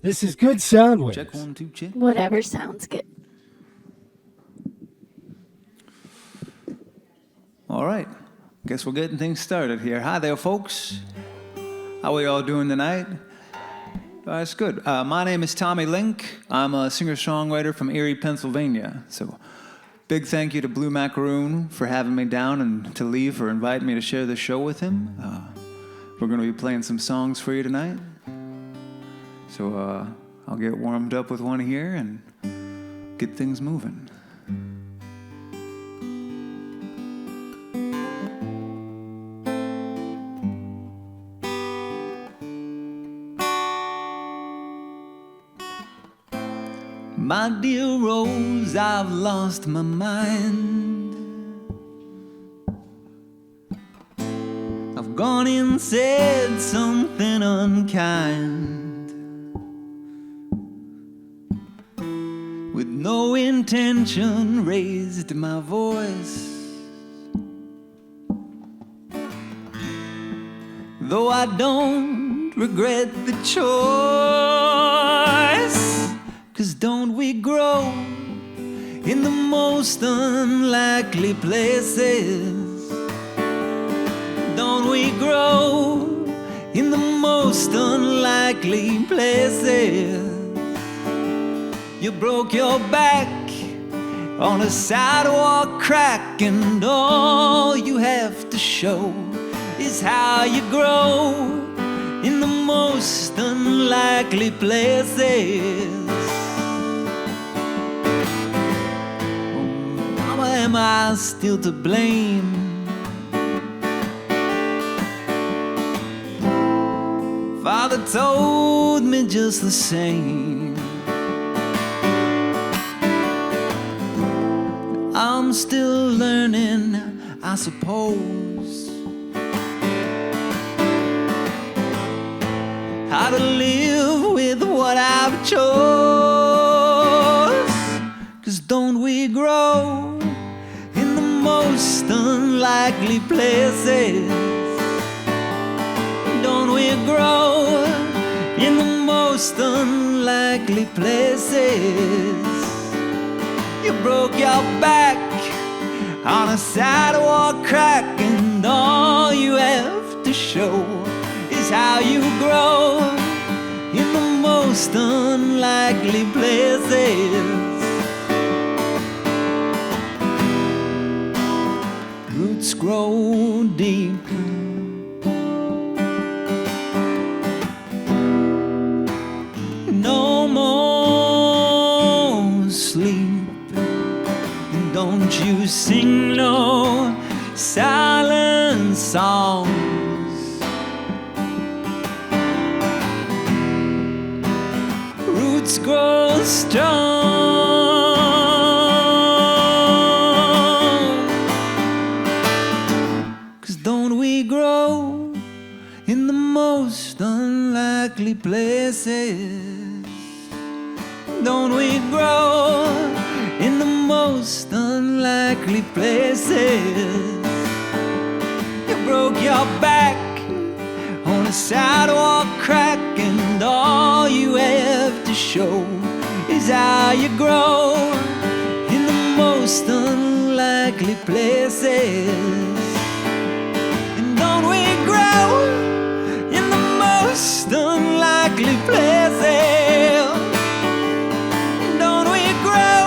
This is Good Soundwaves. Check 1, 2, check. Whatever sounds good. All right. Guess we're getting things started here. Hi there, folks. How are we all doing tonight? That's good. My name is Tommy Link. I'm a singer-songwriter from Erie, Pennsylvania. So big thank you to Blue Macaroon for having me down, and to Lee for inviting me to share the show with him. We're going to be playing some songs for you tonight. So I'll get warmed up with one here and get things moving. My dear Rose, I've lost my mind. I've gone and said something unkind, with no intention raised my voice. Though I don't regret the choice, 'cause don't we grow in the most unlikely places? Don't we grow in the most unlikely places? You broke your back on a sidewalk crack, and all you have to show is how you grow in the most unlikely places. Am I still to blame? Father told me just the same. I'm still learning, I suppose, how to live with what I've chose. 'Cause don't we grow in the most unlikely places? Don't we grow in the most unlikely places? You broke your back on a sidewalk crack, and all you have to show is how you grow in the most unlikely places. Roots grow deep, no more sleep, and don't you sing no silent songs. Roots grow strong, 'cause don't we grow in the most unlikely places? Don't we grow in the most unlikely places? You broke your back on a sidewalk crack, and all you have to show is how you grow in the most unlikely places. And don't we grow in the most unlikely places? Don't we grow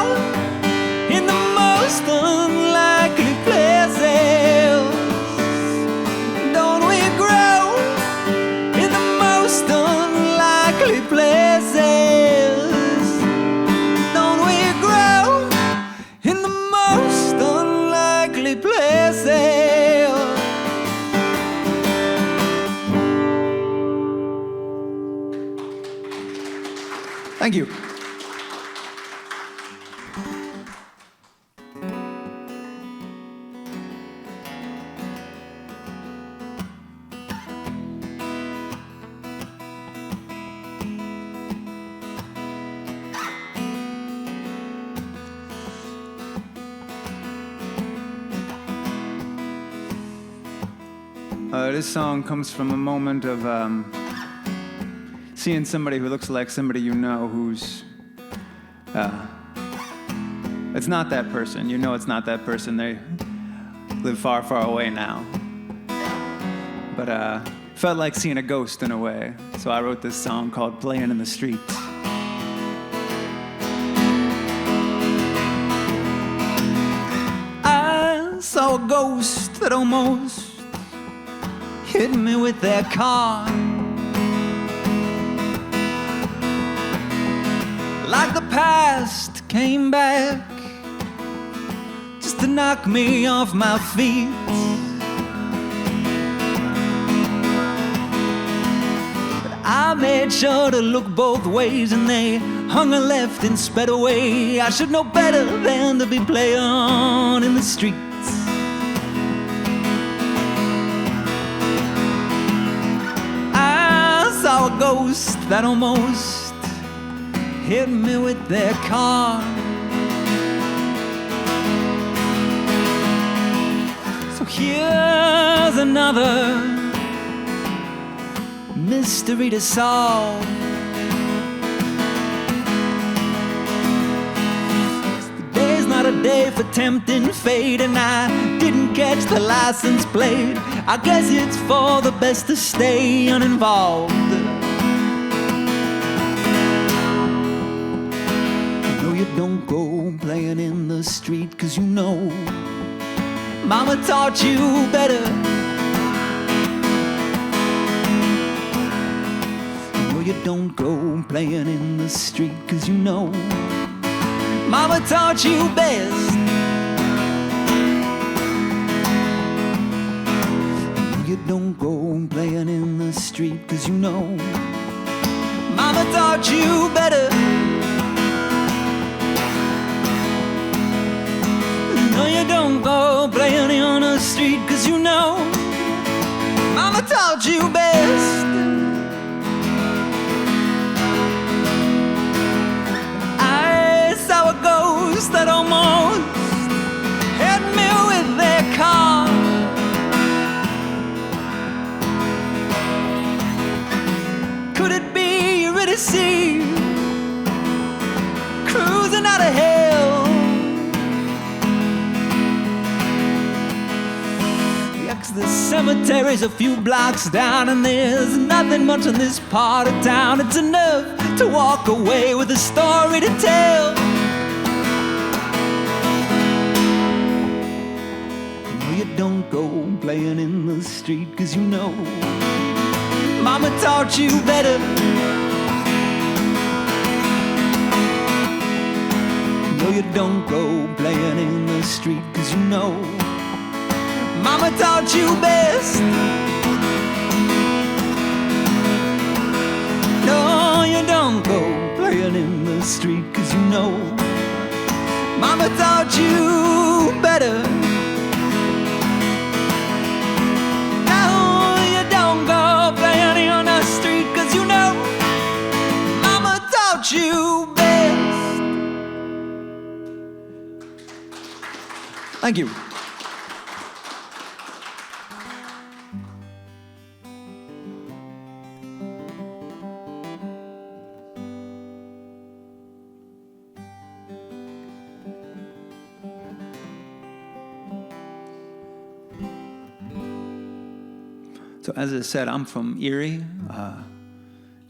in the most unlikely places? Don't we grow in the most unlikely places? Don't we grow in the most unlikely places? Thank you. This song comes from a moment of seeing somebody who looks like somebody you know who's... it's not that person. You know it's not that person. They live far, far away now. But felt like seeing a ghost in a way. So I wrote this song called Playing in the Street. I saw a ghost that almost hit me with their car. Like the past came back just to knock me off my feet. But I made sure to look both ways, and they hung a left and sped away. I should know better than to be playing in the streets. I saw a ghost that almost hit me with their car. So here's another mystery to solve. Today's not a day for tempting fate, and I didn't catch the license plate. I guess it's for the best to stay uninvolved. You don't go playing in the street, 'cause you know Mama taught you better. No, you don't go playing in the street, 'cause you know Mama taught you best. No, you don't go playing in the street, 'cause you know Mama taught you better. No, you don't go playing on the street, 'cause you know Mama taught you best. I saw a ghost that almost hit me with their car. Could it be you really see cruising out of hell? The cemetery's a few blocks down, and there's nothing much in this part of town. It's enough to walk away with a story to tell. No, you don't go playing in the street, 'cause you know Mama taught you better. No, you don't go playing in the street, 'cause you know Mama taught you best. No, you don't go playing in the street, 'cause you know Mama taught you better. No, you don't go playing on the street, 'cause you know Mama taught you best. Thank you. So as I said, I'm from Erie.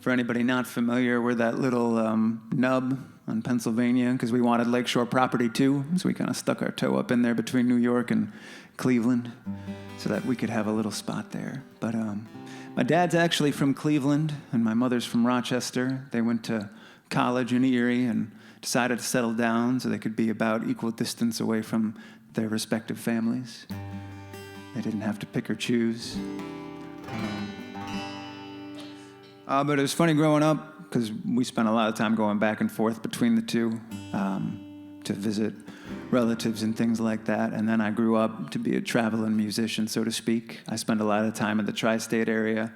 For anybody not familiar, we're that little nub on Pennsylvania, because we wanted lakeshore property too. So we kind of stuck our toe up in there between New York and Cleveland so that we could have a little spot there. But my dad's actually from Cleveland, and my mother's from Rochester. They went to college in Erie and decided to settle down so they could be about equal distance away from their respective families. They didn't have to pick or choose. But it was funny growing up, because we spent a lot of time going back and forth between the two to visit relatives and things like that. And then I grew up to be a traveling musician, so to speak. I spent a lot of time in the tri-state area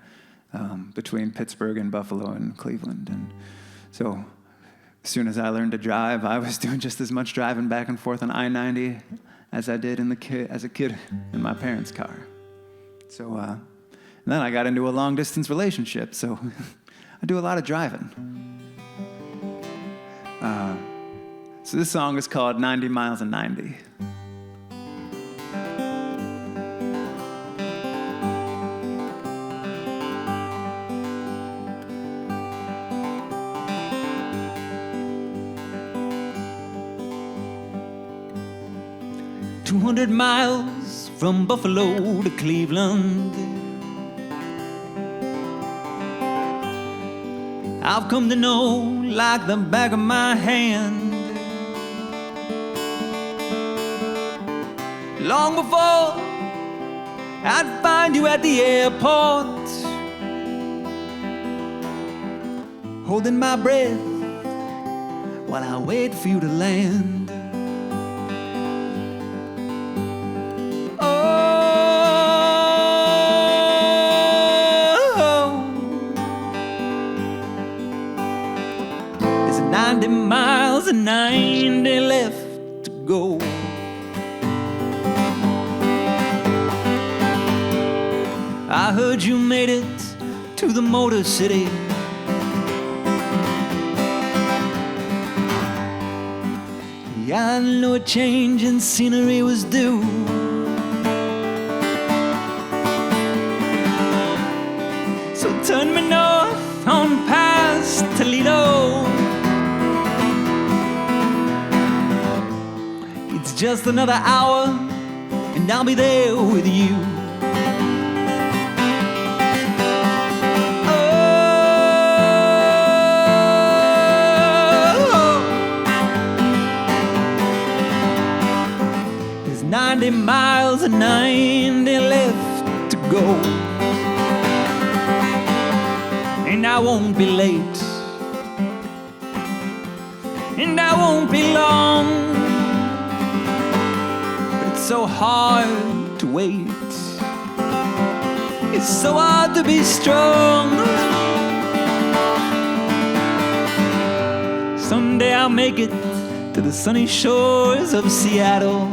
between Pittsburgh and Buffalo and Cleveland. And so as soon as I learned to drive, I was doing just as much driving back and forth on I-90 as I did as a kid in my parents' car. So and then I got into a long-distance relationship, so I do a lot of driving. So this song is called 90 Miles and 90. "200 miles from Buffalo to Cleveland, I've come to know like the back of my hand. Long before I'd find you at the airport, holding my breath while I wait for you to land. Oh, there's 90 miles and 90 left to go. I heard you made it to the Motor City. Yeah, I knew a change in scenery was due. So turn me north on past Toledo. It's just another hour and I'll be there with you. There's 90 miles and 90 left to go, and I won't be late, and I won't be long. But it's so hard to wait, it's so hard to be strong. Someday I'll make it to the sunny shores of Seattle.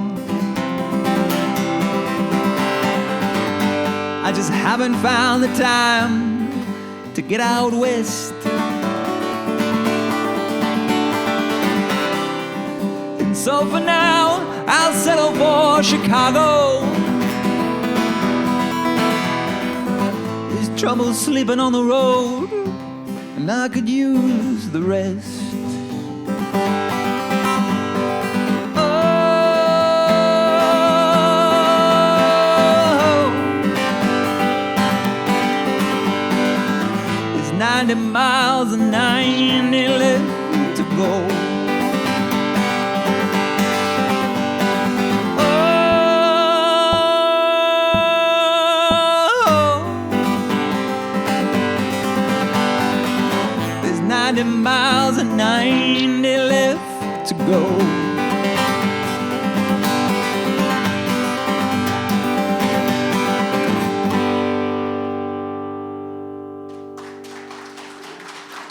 I just haven't found the time to get out west. And so for now, I'll settle for Chicago. There's trouble sleeping on the road, and I could use the rest. There's 90 miles and 90 left to go. There's 90 miles and 90 left to go.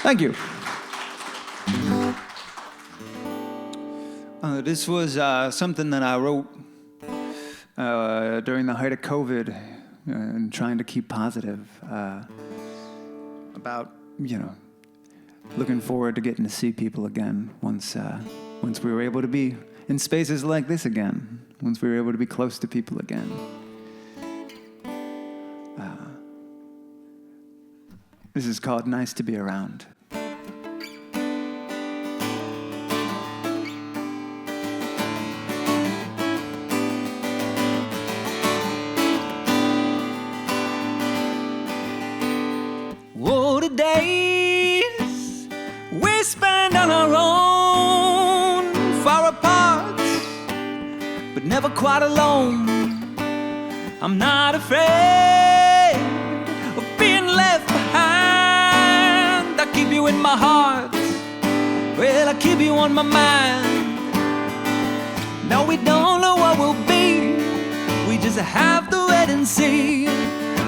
Thank you. This was something that I wrote during the height of COVID and trying to keep positive about, looking forward to getting to see people again once we were able to be in spaces like this again, once we were able to be close to people again. This is called Nice to Be Around. Oh, the days we spend on our own, far apart, but never quite alone. I'm not afraid of being left behind. I keep you in my heart, well, I keep you on my mind. No, we don't know what we'll be, we just have to wait and see.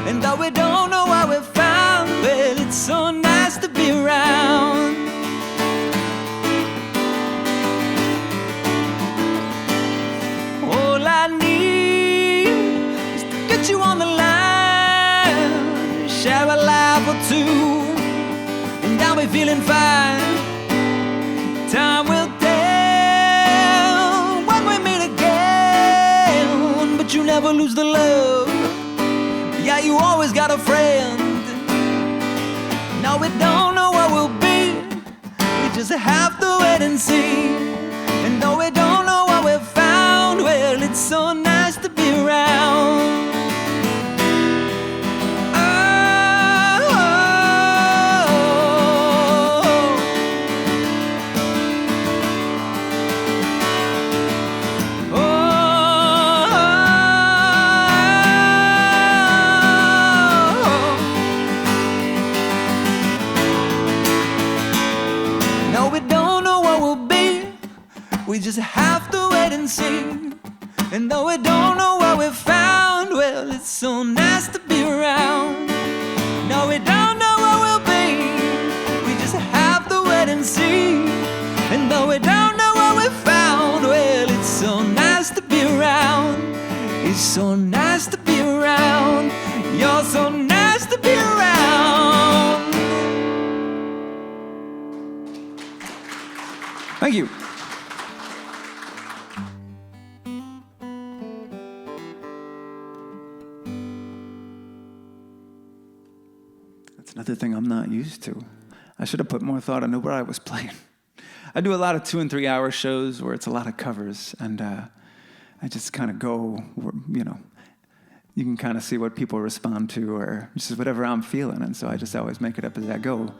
And though we don't know what we found, well, it's so nice to be around. All I need is to get you on the line, share a laugh or two, just have to wait and see. And though we don't know what we've found, well, it's so nice to be around. We just have to wait and see. And though we don't know what we've found, well, it's so nice to be around. No, we don't know what we'll be. We just have to wait and see. And though we don't know what we've found, well, it's so nice to be around. It's so nice to be around. You're so nice to be around. Thank you. Another thing I'm not used to. I should have put more thought into what I was playing. I do a lot of 2 and 3 hour shows where it's a lot of covers, and I just kind of go, you know, you can kind of see what people respond to, or just whatever I'm feeling, and so I just always make it up as I go.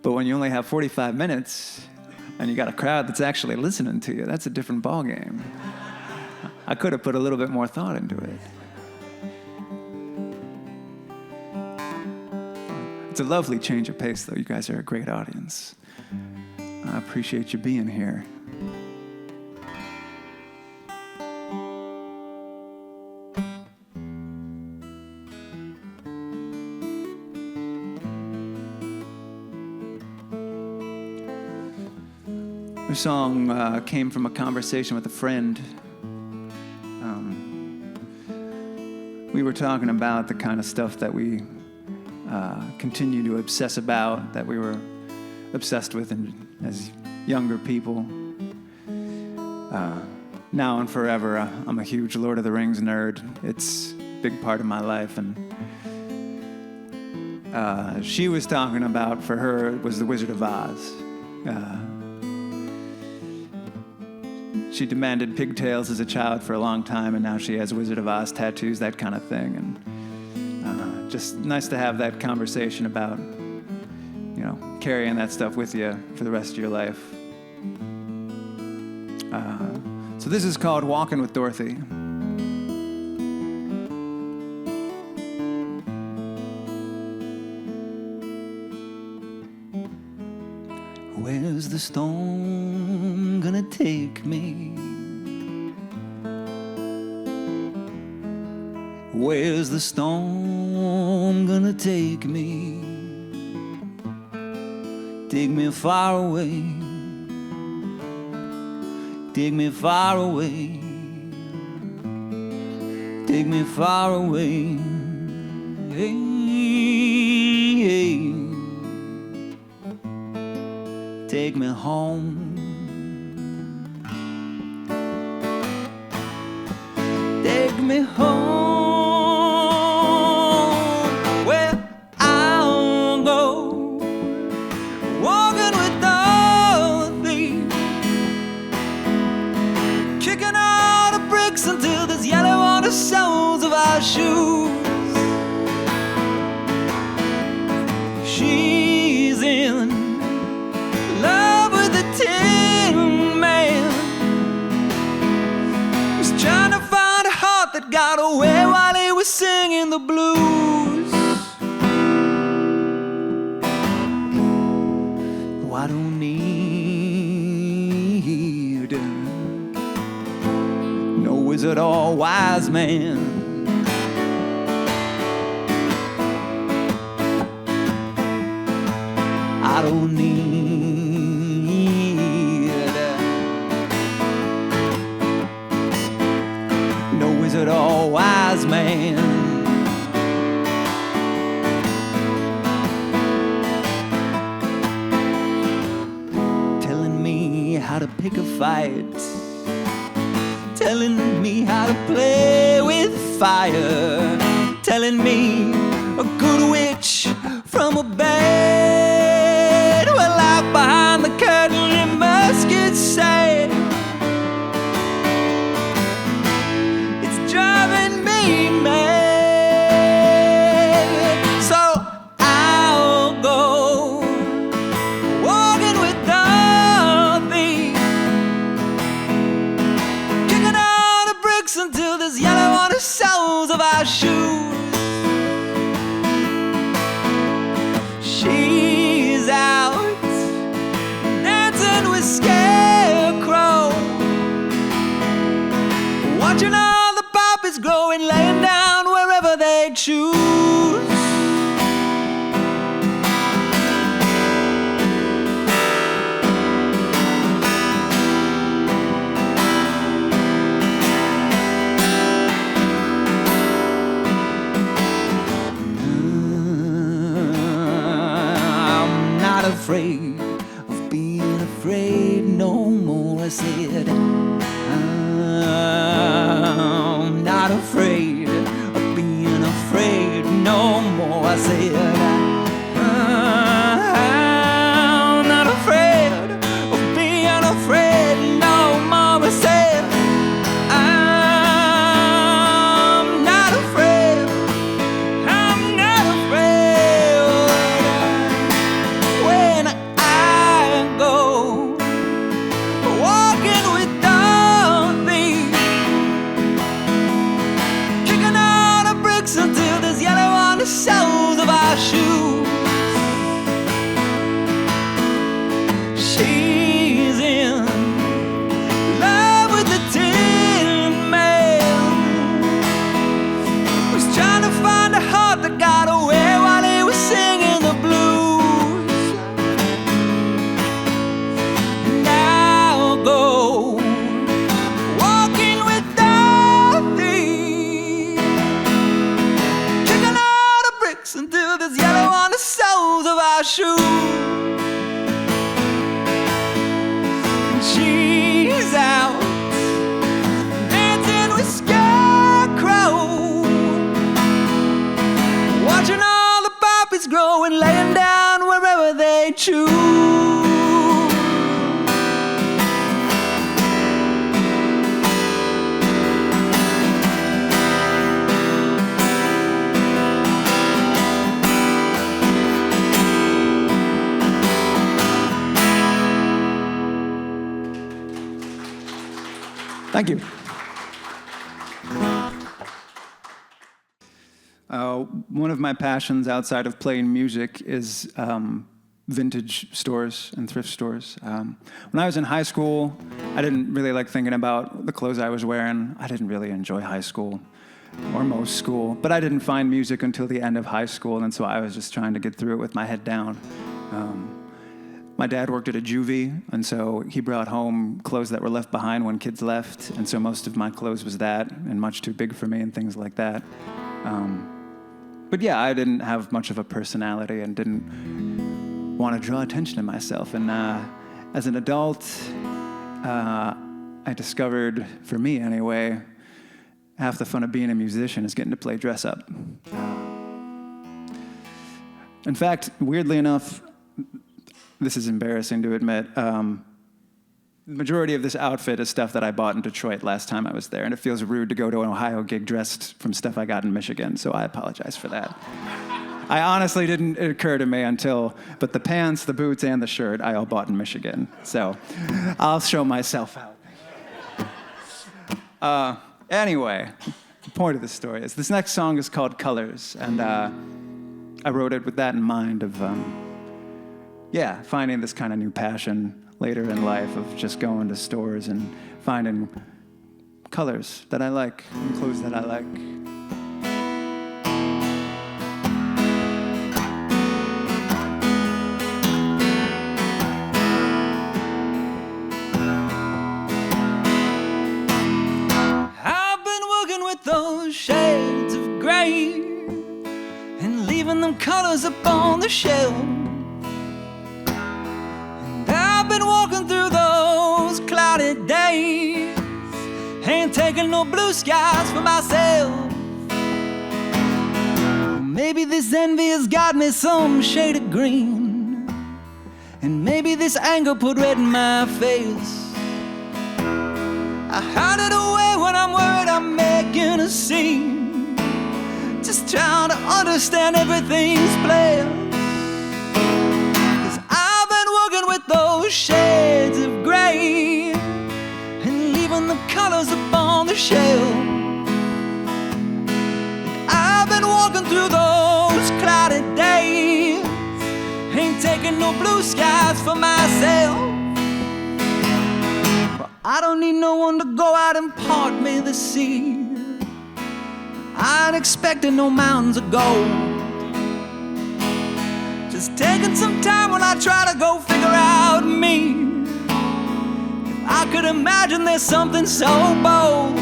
But when you only have 45 minutes, and you got a crowd that's actually listening to you, that's a different ballgame. I could have put a little bit more thought into it. It's a lovely change of pace, though. You guys are a great audience. I appreciate you being here. This song came from a conversation with a friend. We were talking about the kind of stuff that we continue to obsess about, that we were obsessed with as younger people. Now and forever, I'm a huge Lord of the Rings nerd. It's a big part of my life. And she was talking about, for her, it was The Wizard of Oz. She demanded pigtails as a child for a long time, and now she has Wizard of Oz tattoos, that kind of thing. And just nice to have that conversation about, you know, carrying that stuff with you for the rest of your life. So this is called Walking with Dorothy. Where's the storm gonna take me? Where's the storm gonna take me? Take me far away. Take me far away. Take me far away. Hey, hey. Take me home. Take me home. Until there's yellow on the soles of our shoes. She's in love with the Tin Man, who's trying to find a heart that got away while he was singing the blues. Oh, I don't need no wizard or wise man. I don't need no wizard or wise man. Telling me how to pick a fight, telling me how to play with fire, telling me a good witch from a bed. Well, out behind the curtain scarecrow, watching all the poppies growing, laying down wherever they choose. I'm not afraid of being afraid no more, I said. I'm not afraid of being afraid no more, I said. I'm not afraid of being afraid no more, I said. I'm not afraid, I'm not afraid. When I go walking with Dorothy, kicking all the bricks until there's yellow on the soles of our shoes. She's in love with the Tin Man, was trying to find a heart that got away while he was singing the blues. And I'll go walking with Dorothy, kicking all the bricks until there's yellow on the soles of our shoes. And she's out dancing with Scarecrow, watching all the poppies grow and laying down wherever they choose. Thank you. One of my passions outside of playing music is vintage stores and thrift stores. When I was in high school, I didn't really like thinking about the clothes I was wearing. I didn't really enjoy high school or most school, but I didn't find music until the end of high school, and so I was just trying to get through it with my head down. My dad worked at a juvie, and so he brought home clothes that were left behind when kids left, and so most of my clothes was that, and much too big for me and things like that. But yeah, I didn't have much of a personality and didn't want to draw attention to myself. And as an adult, I discovered, for me anyway, half the fun of being a musician is getting to play dress up. In fact, weirdly enough, this is embarrassing to admit, the majority of this outfit is stuff that I bought in Detroit last time I was there, and it feels rude to go to an Ohio gig dressed from stuff I got in Michigan, so I apologize for that. I honestly didn't occur to me but the pants, the boots, and the shirt I all bought in Michigan, so I'll show myself out. Anyway, the point of the story is this next song is called Colors, and I wrote it with that in mind of, finding this kind of new passion later in life of just going to stores and finding colors that I like and clothes that I like. I've been working with those shades of gray and leaving them colors up on the shelf. I've been walking through those cloudy days, ain't taking no blue skies for myself. Maybe this envy has got me some shade of green, and maybe this anger put red in my face. I hide it away when I'm worried I'm making a scene, just trying to understand everything's place. With those shades of gray and leaving the colors upon the shelf. I've been walking through those cloudy days, ain't taking no blue skies for myself. I don't need no one to go out and part me the sea. I ain't expecting no mountains of gold, just taking some time when I try to go figure out me. If I could imagine there's something so bold,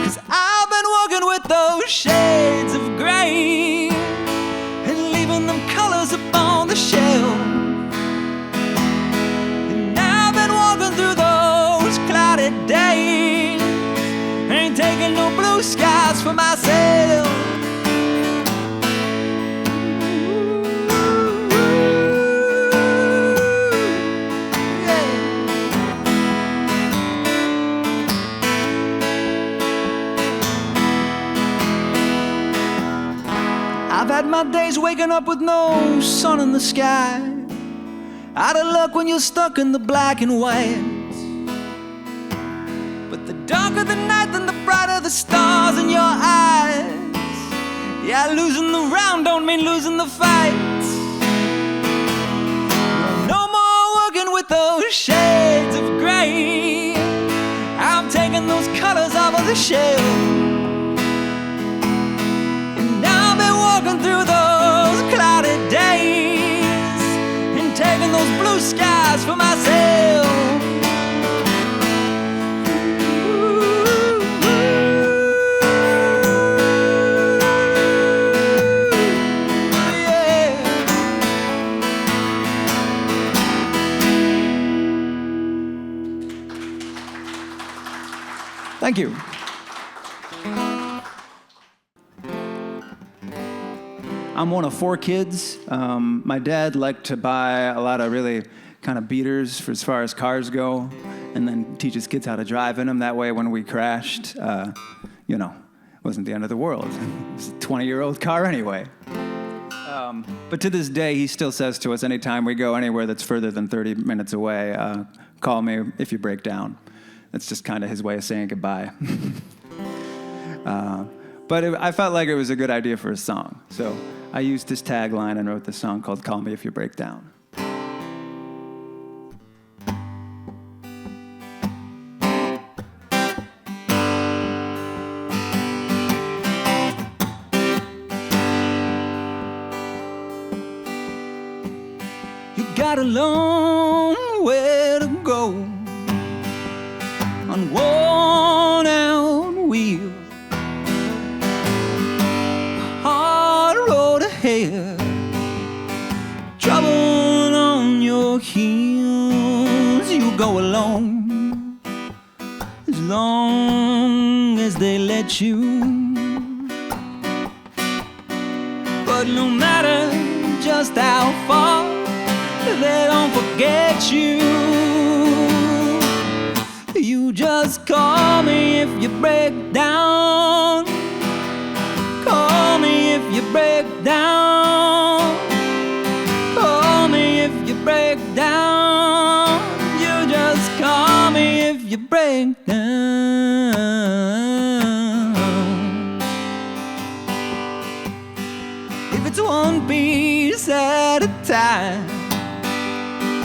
'cause I've been walking with those shades of gray and leaving them colors upon the shelf. And I've been walking through those cloudy days, ain't taking no blue skies for myself. I've had my days waking up with no sun in the sky, out of luck when you're stuck in the black and white. But the darker the night, then the brighter the stars in your eyes. Yeah, losing the round don't mean losing the fight. No more working with those shades of gray, I'm taking those colors off of the shelf. Walking through those cloudy days and taking those blue skies for myself. Yeah. Thank you. I'm one of 4 kids. My dad liked to buy a lot of really kind of beaters for as far as cars go, and then teach his kids how to drive in them. That way, when we crashed, it wasn't the end of the world. It was a 20-year-old car anyway. But to this day, he still says to us anytime we go anywhere that's further than 30 minutes away, call me if you break down. That's just kind of his way of saying goodbye. But I felt like it was a good idea for a song. So I used his tagline and wrote this song called Call Me If You Break Down. You got a long way to go on worn out wheels, trouble on your heels. You go alone as long as they let you. But no matter just how far, they don't forget you. You just call me if you break down. Call me if you break down. Call me if you break down. You just call me if you break down. If it's one piece at a time,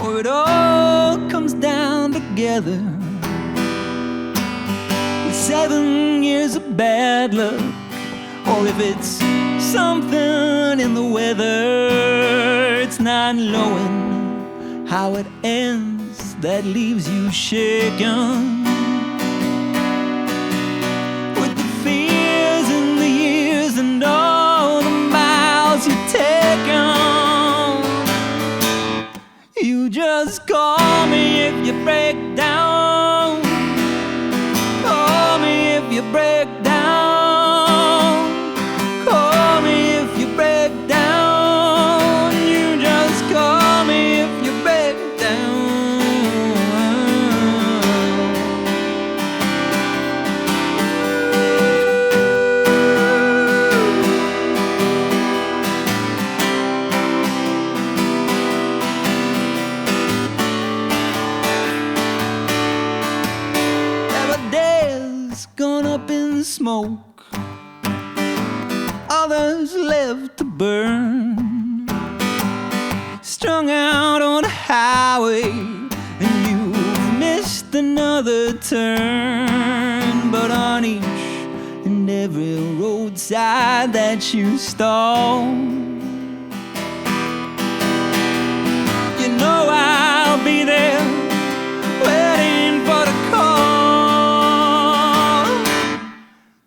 or it all comes down together, 7 years of bad luck, or if it's something in the weather, it's not knowing how it ends that leaves you shaken. With the fears and the years and all the miles you've taken, you just call me if you break down. Call me if you break down. Call me if you break down. You just call me if you break down. Every day's gone up in smoke, others left to burn, strung out on the highway, and you've missed another turn, but on each and every roadside that you stall, you know I'll be there waiting for the call.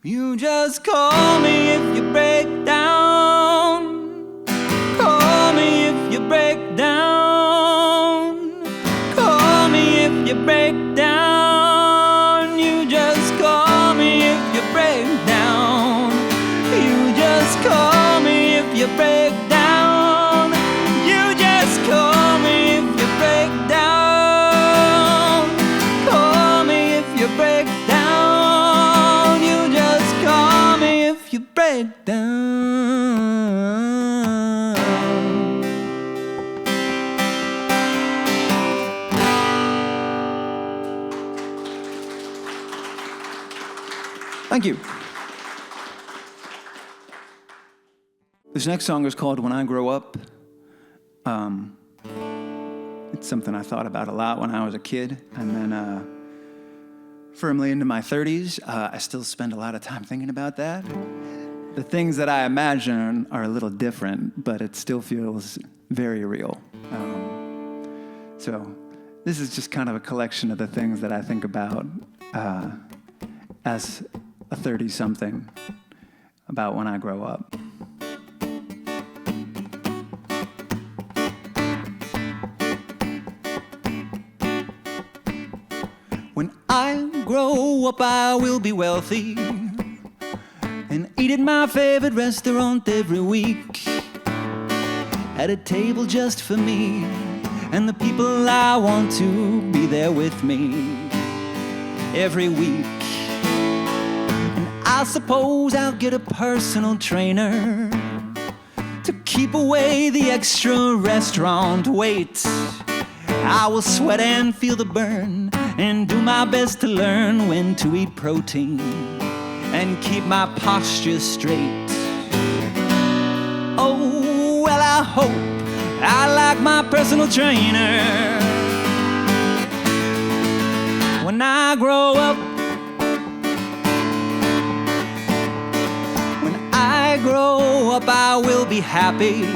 You just call me if you break down. Call me if you break down. Call me if you break down. You just call me if you break down. You just call me if you break down. You just call me if you break down. Call me if you break down. You just call me if you break down. Thank you. This next song is called When I Grow Up. It's something I thought about a lot when I was a kid, and then firmly into my 30s, I still spend a lot of time thinking about that. The things that I imagine are a little different, but it still feels very real. So this is just kind of a collection of the things that I think about as a 30-something about when I grow up. When I grow up, I will be wealthy and eat at my favorite restaurant every week, at a table just for me and the people I want to be there with me every week. And I suppose I'll get a personal trainer to keep away the extra restaurant wait. I will sweat and feel the burn and do my best to learn when to eat protein and keep my posture straight. Oh, well, I hope I like my personal trainer when I grow up. When I grow up, I will be happy,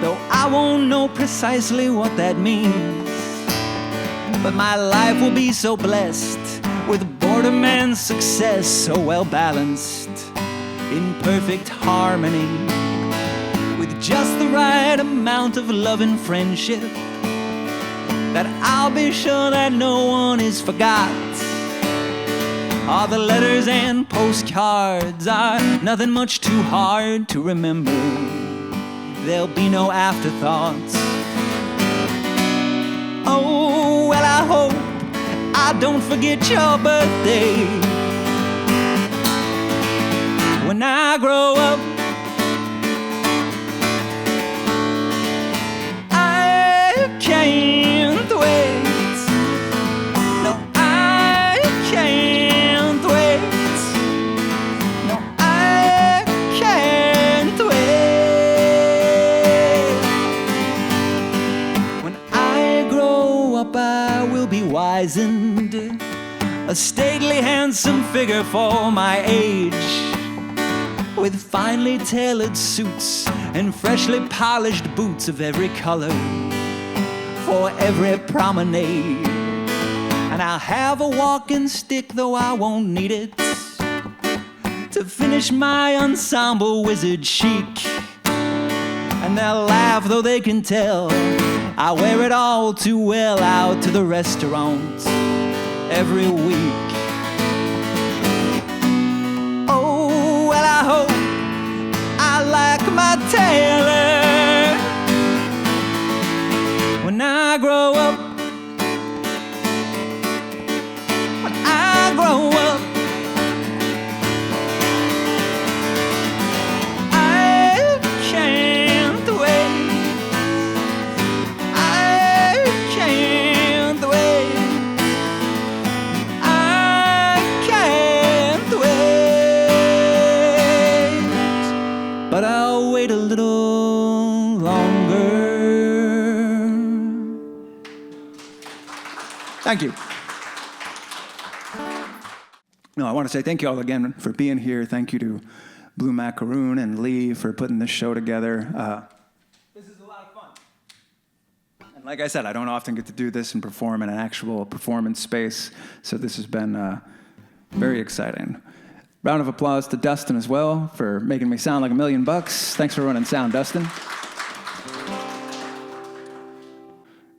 though I won't know precisely what that means. But my life will be so blessed with boredom and success, so well balanced in perfect harmony, with just the right amount of love and friendship, that I'll be sure that no one is forgot. All the letters and postcards are nothing much too hard to remember. There'll be no afterthoughts. Oh, well, I hope I don't forget your birthday when I grow up. I can't wait. No, I can't wait. No, I can't wait. When I grow up, I will be wizened, a stately, handsome figure for my age, with finely tailored suits and freshly polished boots of every color for every promenade. And I'll have a walking stick, though I won't need it, to finish my ensemble wizard chic. And they'll laugh, though they can tell I wear it all too well out to the restaurant every week. Oh, well, I hope I like my tailor when I grow up. When I grow up, I can't wait. I can't wait. I can't wait. But I'll wait a little longer. Thank you. No, I want to say thank you all again for being here. Thank you to Blue Macaroon and Lee for putting this show together. This is a lot of fun. And like I said, I don't often get to do this and perform in an actual performance space, so this has been very exciting. Round of applause to Dustin as well for making me sound like $1 million. Thanks for running sound, Dustin.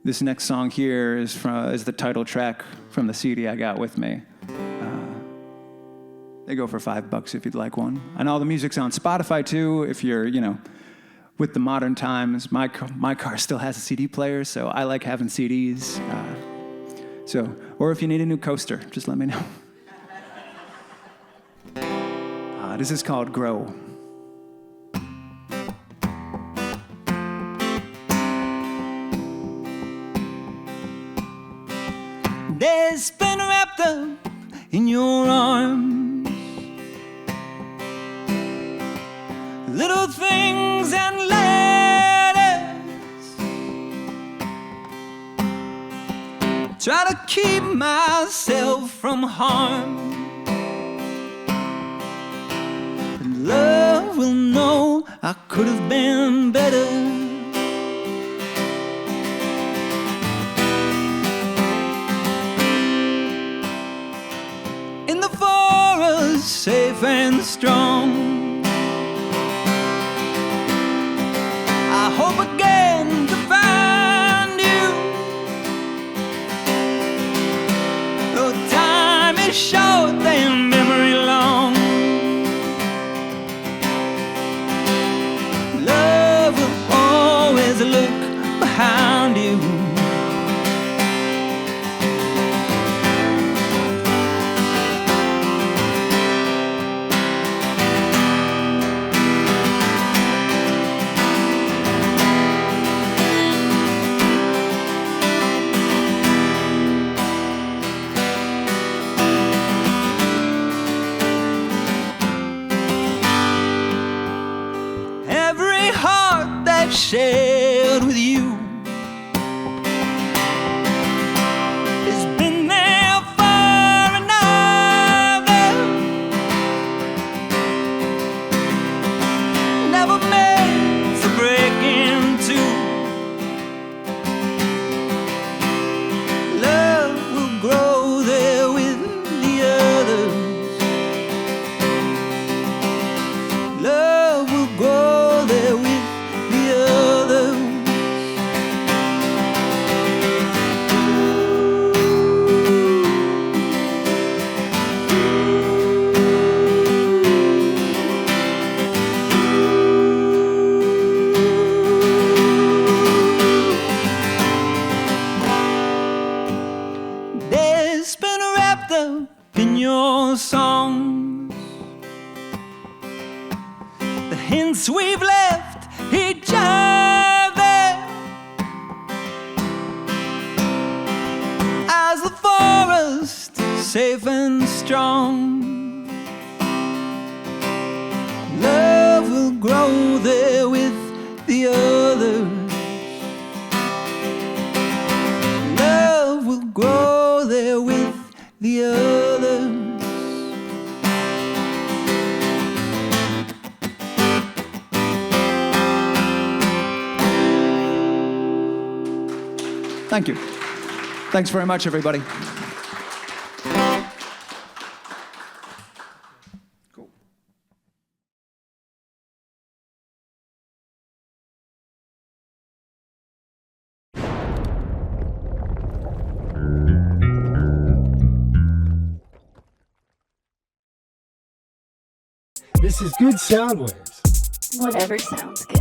This next song here is the title track from the CD I got with me. They go for $5 if you'd like one. And all the music's on Spotify too. If you're, with the modern times, my car still has a CD player, so I like having CDs. Or if you need a new coaster, just let me know. This is called Grow. Days spent wrapped up in your arms, little things and letters, try to keep myself from harm, and love will know I could have been better. Safe and strong, I hope again to find you, though time is short and memory long. Love will always look behind you. Shared with you has been there for another, never meant to break into. Love will grow there with the others. Love will grow there with in your songs, the hints we've left each other, as the forest safe and strong. Love will grow there with the others. Love will grow there with the others. Thank you. Thanks very much, everybody. Cool. This is Good Sound Waves. Whatever sounds good.